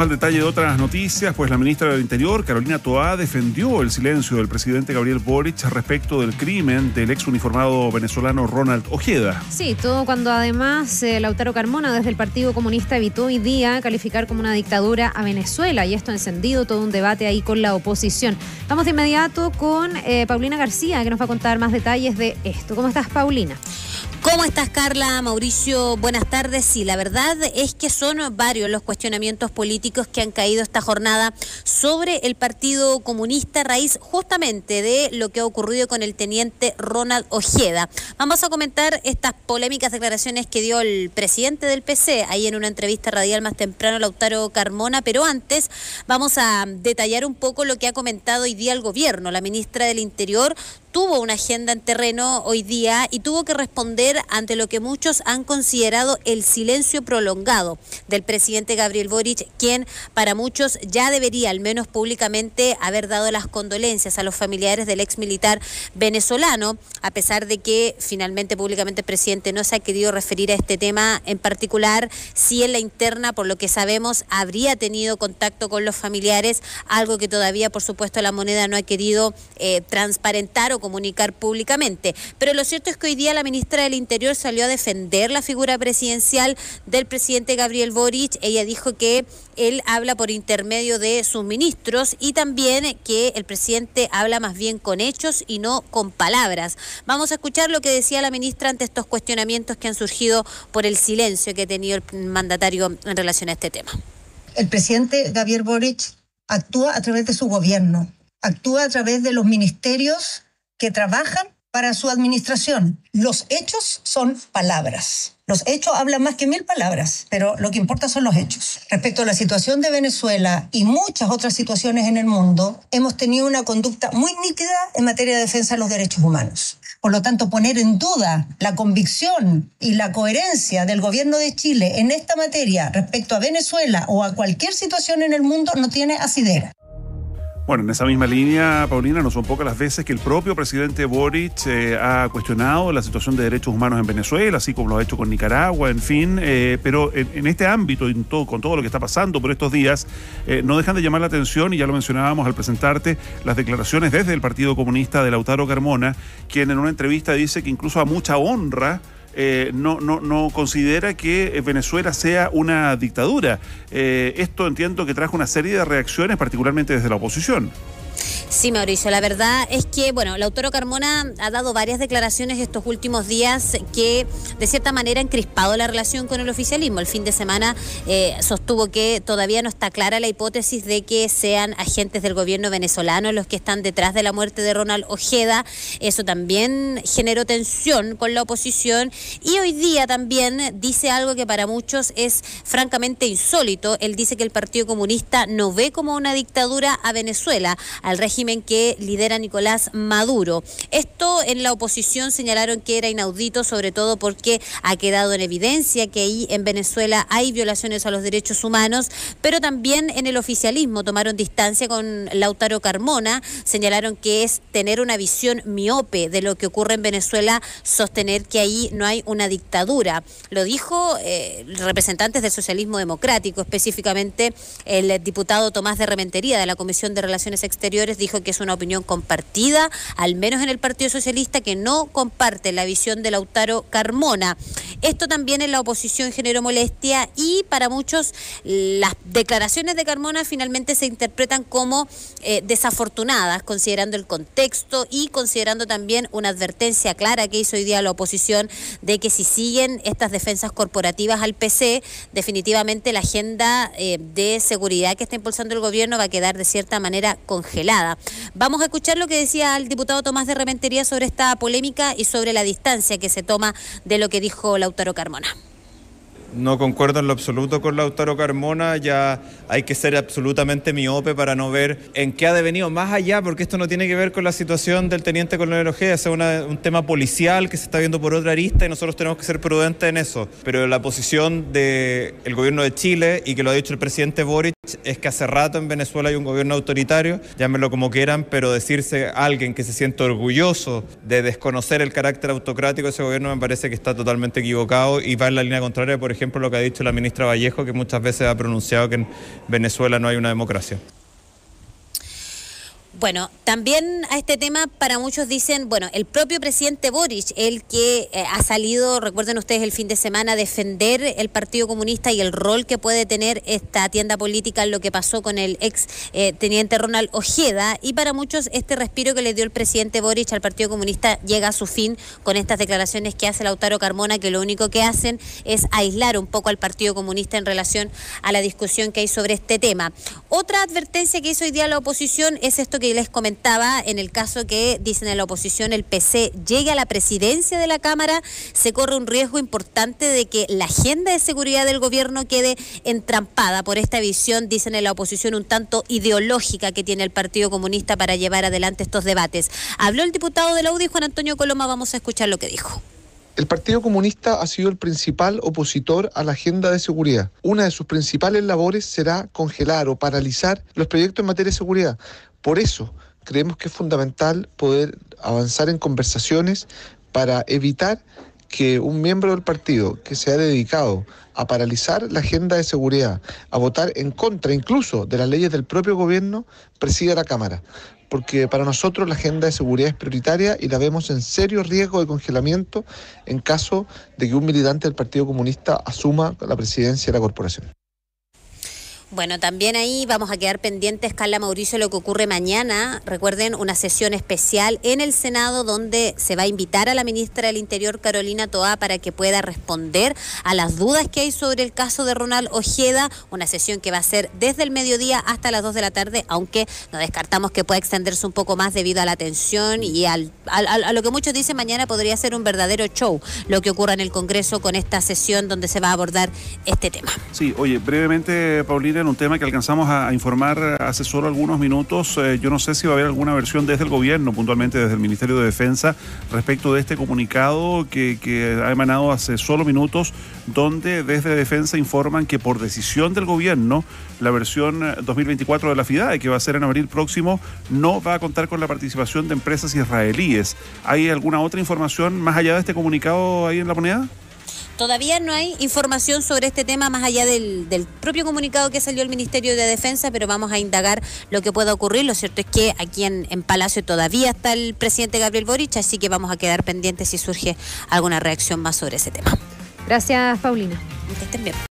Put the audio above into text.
Vamos al detalle de otras noticias, pues la ministra del Interior, Carolina Toá, defendió el silencio del presidente Gabriel Boric respecto del crimen del ex uniformado venezolano Ronald Ojeda. Sí, todo cuando además Lautaro Carmona desde el Partido Comunista evitó hoy día calificar como una dictadura a Venezuela, y esto ha encendido todo un debate ahí con la oposición. Vamos de inmediato con Paulina García, que nos va a contar más detalles de esto. ¿Cómo estás, Paulina? ¿Cómo estás, Carla? Mauricio, buenas tardes. Sí, la verdad es que son varios los cuestionamientos políticos que han caído esta jornada sobre el Partido Comunista a raíz justamente de lo que ha ocurrido con el teniente Ronald Ojeda. Vamos a comentar estas polémicas declaraciones que dio el presidente del PC ahí en una entrevista radial más temprano, Lautaro Carmona, pero antes vamos a detallar un poco lo que ha comentado hoy día el gobierno. La ministra del Interior tuvo una agenda en terreno hoy día y tuvo que responder ante lo que muchos han considerado el silencio prolongado del presidente Gabriel Boric, quien para muchos ya debería, al menos públicamente, haber dado las condolencias a los familiares del ex militar venezolano, a pesar de que finalmente públicamente el presidente no se ha querido referir a este tema en particular. Sí, en la interna, por lo que sabemos, habría tenido contacto con los familiares, algo que todavía, por supuesto, la moneda no ha querido transparentar o comunicar públicamente. Pero lo cierto es que hoy día la ministra del Interior salió a defender la figura presidencial del presidente Gabriel Boric. Ella dijo que él habla por intermedio de sus ministros y también que el presidente habla más bien con hechos y no con palabras. Vamos a escuchar lo que decía la ministra ante estos cuestionamientos que han surgido por el silencio que ha tenido el mandatario en relación a este tema. El presidente Gabriel Boric actúa a través de su gobierno, actúa a través de los ministerios que trabajan para su administración. Los hechos son palabras. Los hechos hablan más que 1000 palabras, pero lo que importa son los hechos. Respecto a la situación de Venezuela y muchas otras situaciones en el mundo, hemos tenido una conducta muy nítida en materia de defensa de los derechos humanos. Por lo tanto, poner en duda la convicción y la coherencia del gobierno de Chile en esta materia respecto a Venezuela o a cualquier situación en el mundo no tiene asidera. Bueno, en esa misma línea, Paulina, no son pocas las veces que el propio presidente Boric ha cuestionado la situación de derechos humanos en Venezuela, así como lo ha hecho con Nicaragua, en fin, pero en este ámbito, con todo lo que está pasando por estos días, no dejan de llamar la atención, y ya lo mencionábamos al presentarte, las declaraciones desde el Partido Comunista de Lautaro Carmona, quien en una entrevista dice que incluso a mucha honra no considera que Venezuela sea una dictadura. Esto entiendo que trajo una serie de reacciones, particularmente desde la oposición. Sí, Mauricio, la verdad es que, Lautaro Carmona ha dado varias declaraciones estos últimos días que, de cierta manera, han crispado la relación con el oficialismo. El fin de semana sostuvo que todavía no está clara la hipótesis de que sean agentes del gobierno venezolano los que están detrás de la muerte de Ronald Ojeda. Eso también generó tensión con la oposición, y hoy día también dice algo que para muchos es francamente insólito. Él dice que el Partido Comunista no ve como una dictadura a Venezuela, al régimen que lidera Nicolás Maduro. Esto en la oposición señalaron que era inaudito, sobre todo porque ha quedado en evidencia que ahí en Venezuela hay violaciones a los derechos humanos, pero también en el oficialismo tomaron distancia con Lautaro Carmona, señalaron que es tener una visión miope de lo que ocurre en Venezuela, sostener que ahí no hay una dictadura. Lo dijo representantes del socialismo democrático, específicamente el diputado Tomás de Rementería de la Comisión de Relaciones Exteriores, dijo que es una opinión compartida, al menos en el Partido Socialista, que no comparte la visión de Lautaro Carmona. Esto también en la oposición generó molestia, y para muchos las declaraciones de Carmona finalmente se interpretan como desafortunadas, considerando el contexto y considerando también una advertencia clara que hizo hoy día la oposición de que si siguen estas defensas corporativas al PC, definitivamente la agenda de seguridad que está impulsando el gobierno va a quedar de cierta manera congelada. Vamos a escuchar lo que decía el diputado Tomás de Rementería sobre esta polémica y sobre la distancia que se toma de lo que dijo Lautaro Carmona. No concuerdo en lo absoluto con Lautaro Carmona, ya hay que ser absolutamente miope para no ver en qué ha devenido más allá, porque esto no tiene que ver con la situación del teniente coronel Ojeda, es un tema policial que se está viendo por otra arista y nosotros tenemos que ser prudentes en eso. Pero la posición del gobierno de Chile, y que lo ha dicho el presidente Boric, es que hace rato en Venezuela hay un gobierno autoritario, llámenlo como quieran, pero decirse a alguien que se siente orgulloso de desconocer el carácter autocrático de ese gobierno me parece que está totalmente equivocado y va en la línea contraria, por ejemplo, ejemplo, lo que ha dicho la ministra Vallejo, que muchas veces ha pronunciado que en Venezuela no hay una democracia. Bueno, también a este tema para muchos dicen, bueno, el propio presidente Boric, el que ha salido, recuerden ustedes el fin de semana, a defender el Partido Comunista y el rol que puede tener esta tienda política en lo que pasó con el ex teniente Ronald Ojeda, y para muchos este respiro que le dio el presidente Boric al Partido Comunista llega a su fin con estas declaraciones que hace Lautaro Carmona, que lo único que hacen es aislar un poco al Partido Comunista en relación a la discusión que hay sobre este tema. Otra advertencia que hizo hoy día la oposición es esto que les comentaba, en el caso que dicen en la oposición el PC llegue a la presidencia de la Cámara, se corre un riesgo importante de que la agenda de seguridad del gobierno quede entrampada por esta visión, dicen en la oposición, un tanto ideológica que tiene el Partido Comunista para llevar adelante estos debates. Habló el diputado de la UDI, Juan Antonio Coloma, vamos a escuchar lo que dijo. El Partido Comunista ha sido el principal opositor a la agenda de seguridad. Una de sus principales labores será congelar o paralizar los proyectos en materia de seguridad. Por eso creemos que es fundamental poder avanzar en conversaciones para evitar que un miembro del partido que se ha dedicado a paralizar la agenda de seguridad, a votar en contra incluso de las leyes del propio gobierno, presida la Cámara. Porque para nosotros la agenda de seguridad es prioritaria y la vemos en serio riesgo de congelamiento en caso de que un militante del Partido Comunista asuma la presidencia de la corporación. Bueno, también ahí vamos a quedar pendientes, Carla, Mauricio, lo que ocurre mañana. Recuerden, una sesión especial en el Senado donde se va a invitar a la ministra del Interior, Carolina Toá, para que pueda responder a las dudas que hay sobre el caso de Ronald Ojeda. Una sesión que va a ser desde el mediodía hasta las 2 de la tarde, aunque no descartamos que pueda extenderse un poco más debido a la tensión y a lo que muchos dicen mañana podría ser un verdadero show lo que ocurra en el Congreso con esta sesión donde se va a abordar este tema. Sí, oye, brevemente, Paulina, en un tema que alcanzamos a informar hace solo algunos minutos, yo no sé si va a haber alguna versión desde el gobierno, puntualmente desde el Ministerio de Defensa, respecto de este comunicado que ha emanado hace solo minutos, donde desde Defensa informan que por decisión del gobierno, la versión 2024 de la FIDAE, que va a ser en abril próximo, no va a contar con la participación de empresas israelíes. ¿Hay alguna otra información más allá de este comunicado ahí en la moneda? Todavía no hay información sobre este tema más allá del propio comunicado que salió el Ministerio de Defensa, pero vamos a indagar lo que pueda ocurrir. Lo cierto es que aquí en Palacio todavía está el presidente Gabriel Boric, así que vamos a quedar pendientes si surge alguna reacción más sobre ese tema. Gracias, Paulina. Que estén bien.